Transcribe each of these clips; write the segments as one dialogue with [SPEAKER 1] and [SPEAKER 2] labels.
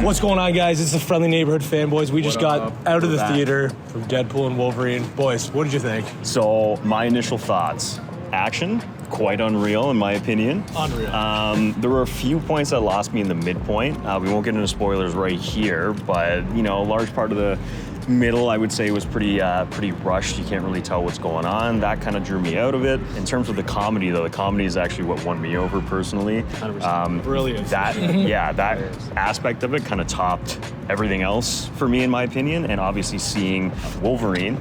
[SPEAKER 1] What's going on, guys? It's the Friendly Neighborhood Fanboys. We just got out of the theater from Deadpool and Wolverine. Boys, what did you think?
[SPEAKER 2] So, my initial thoughts. Action, quite unreal in my opinion.
[SPEAKER 1] Unreal.
[SPEAKER 2] There were a few points that lost me in the midpoint. We won't get into spoilers right here, but, you know, a large part of the middle, I would say, was pretty rushed. You can't really tell what's going on. That kind of drew me out of it. In terms of the comedy, though, the comedy is actually what won me over personally.
[SPEAKER 1] 100%. Brilliant.
[SPEAKER 2] That aspect of it kind of topped everything else for me, in my opinion. And obviously, seeing Wolverine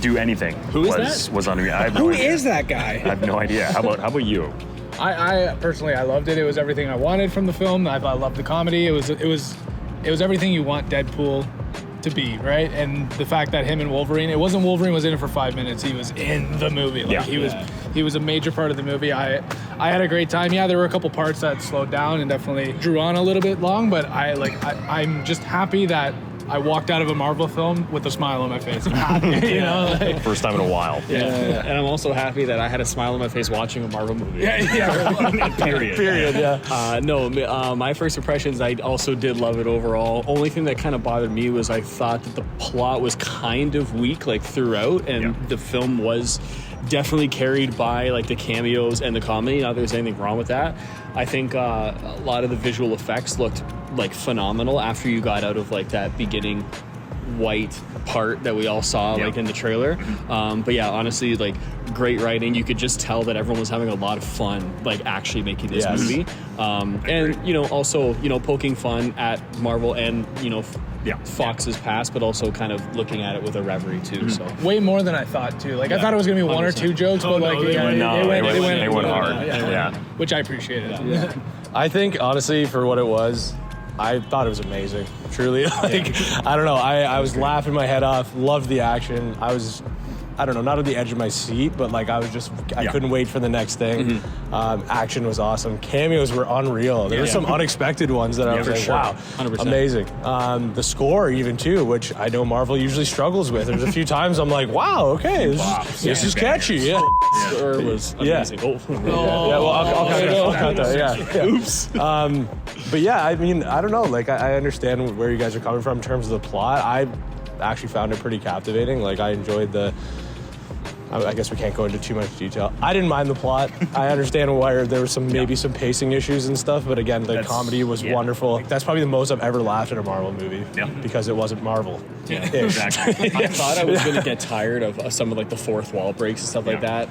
[SPEAKER 2] do anything was unreal. I have no idea.
[SPEAKER 3] Who is that guy?
[SPEAKER 2] I have no idea. How about you?
[SPEAKER 3] I personally, I loved it. It was everything I wanted from the film. I loved the comedy. It was everything you want Deadpool to be, right? And the fact that him and Wolverine, it wasn't Wolverine was in it for 5 minutes. He was in the movie. He was a major part of the movie. I had a great time. Yeah, there were a couple parts that slowed down and definitely drew on a little bit long, but I'm just happy that I walked out of a Marvel film with a smile on my face. I'm happy, you know? Like,
[SPEAKER 2] First time in a while.
[SPEAKER 4] Yeah. And I'm also happy that I had a smile on my face watching a Marvel movie.
[SPEAKER 2] Period.
[SPEAKER 4] My first impressions, I also did love it overall. Only thing that kind of bothered me was I thought that the plot was kind of weak, like, throughout, and the film was definitely carried by, like, the cameos and the comedy. Not that there's anything wrong with that. I think a lot of the visual effects looked, like, phenomenal after you got out of, like, that beginning white part that we all saw, like, in the trailer. But yeah, honestly, like, great writing. You could just tell that everyone was having a lot of fun, like, actually making this movie. And, you know, also, you know, poking fun at Marvel and, you know, Fox's past, but also kind of looking at it with a reverie too. So
[SPEAKER 3] way more than I thought too. Like I thought it was gonna be 100%. One or two jokes, but like
[SPEAKER 2] they went hard.
[SPEAKER 3] Which I appreciated.
[SPEAKER 1] Yeah. I think honestly, for what it was, I thought it was amazing. Truly, like I don't know. I was laughing my head off. Loved the action. I don't know, not on the edge of my seat, but like I couldn't wait for the next thing. Action was awesome. Cameos were unreal. There were some unexpected ones that I was like, wow, 100%. Amazing. The score even too, which I know Marvel usually struggles with. There's a few times I'm like, wow, okay, this is catchy. Yeah.
[SPEAKER 4] The score was amazing.
[SPEAKER 1] I'll cut that. Yeah. Oops. But yeah, I mean, I don't know. Like I understand where you guys are coming from in terms of the plot. I actually found it pretty captivating. Like I enjoyed I guess we can't go into too much detail. I didn't mind the plot. I understand why there was maybe some pacing issues and stuff, but again, the comedy was wonderful. That's probably the most I've ever laughed at a Marvel movie because it wasn't Marvel.
[SPEAKER 4] Yeah, exactly. I thought I was going to get tired of some of like the fourth wall breaks and stuff like that.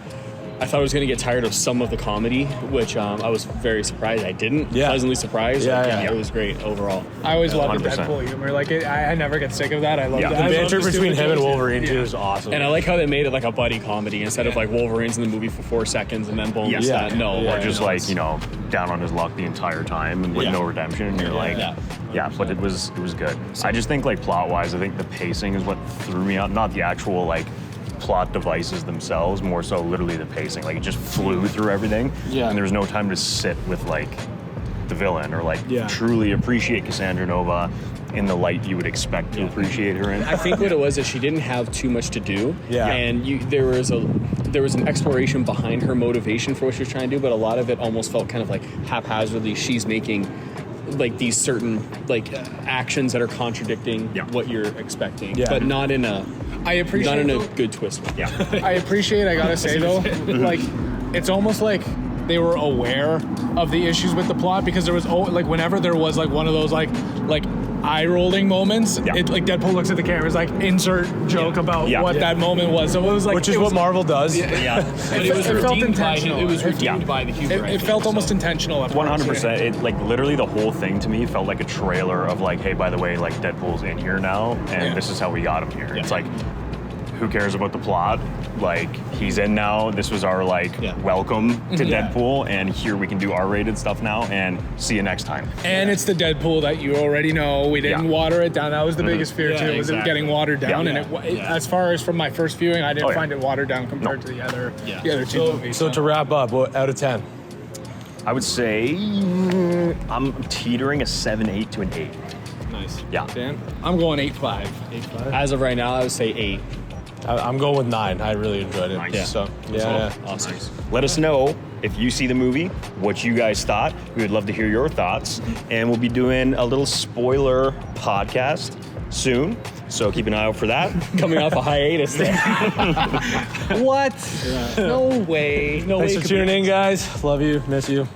[SPEAKER 4] I thought I was going to get tired of some of the comedy, which I was very surprised I didn't. Pleasantly surprised. It was great overall.
[SPEAKER 3] I always loved the Deadpool humor. Like I never get sick of that. I love that.
[SPEAKER 1] The banter between him and Wolverine too is awesome.
[SPEAKER 4] And I like how they made it like a buddy comedy instead of like Wolverine's in the movie for 4 seconds and then boom, or
[SPEAKER 2] just like, you know, down on his luck the entire time and with no redemption. And you're like, but it was good. I just think like plot wise, I think the pacing is what threw me out. Not the actual like plot devices themselves, more so literally the pacing. Like it just flew through everything, and there was no time to sit with like the villain or like truly appreciate Cassandra Nova in the light you would expect to appreciate her in.
[SPEAKER 4] I think what it was is she didn't have too much to do, and there was an exploration behind her motivation for what she was trying to do, but a lot of it almost felt kind of like haphazardly. She's making like these certain like actions that are contradicting what you're expecting, but not in a good twist.
[SPEAKER 3] I appreciate. I gotta say though, like it's almost like they were aware of the issues with the plot because there was like whenever there was like one of those like eye-rolling moments, it, like Deadpool looks at the camera, is like insert joke about what that moment was. So it was like,
[SPEAKER 1] which is what Marvel does.
[SPEAKER 4] But it felt intentional. It was redeemed by the humor.
[SPEAKER 3] It felt almost intentional.
[SPEAKER 2] 100%. It like literally the whole thing to me felt like a trailer of like, hey, by the way, like Deadpool's in here now, and this is how we got him here. It's like, who cares about the plot? Like, he's in now. This was our like welcome to Deadpool, and here we can do R-rated stuff now. And see you next time.
[SPEAKER 3] And it's the Deadpool that you already know. We didn't water it down. That was the biggest fear too. Was it getting watered down? And as far as from my first viewing, I didn't find it watered down compared to the other two movies.
[SPEAKER 1] So to wrap up, out of 10,
[SPEAKER 2] I would say I'm teetering a 7-8 to an 8.
[SPEAKER 3] Nice.
[SPEAKER 2] Yeah.
[SPEAKER 3] Dan? I'm going 8.5. 8.5.
[SPEAKER 4] As of right now, I would say 8.
[SPEAKER 1] I'm going with 9. I really enjoyed it.
[SPEAKER 2] Nice.
[SPEAKER 1] So
[SPEAKER 4] Awesome.
[SPEAKER 2] Nice. Let us know if you see the movie, what you guys thought. We would love to hear your thoughts. And we'll be doing a little spoiler podcast soon. So keep an eye out for that.
[SPEAKER 4] Coming off a hiatus there.
[SPEAKER 3] What?
[SPEAKER 4] No way. No
[SPEAKER 1] Thanks
[SPEAKER 4] way.
[SPEAKER 1] for tuning in, guys. Love you. Miss you.